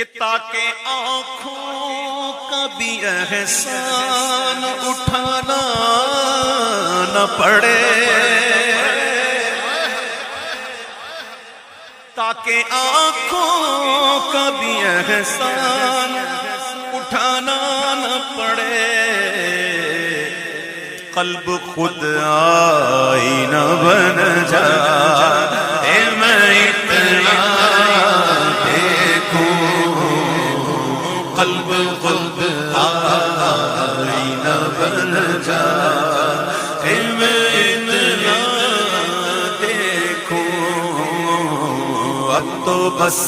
कि ताकि आंखों का भी एहसान उठाना न पड़े, ताकि आंखों का भी एहसान उठाना न पड़े। कल्ब खुद आईना बन जाए, मैं इतना देखूं। कल्ब खुद आईना बन जाए, मैं इतना देखूं। अब तो बस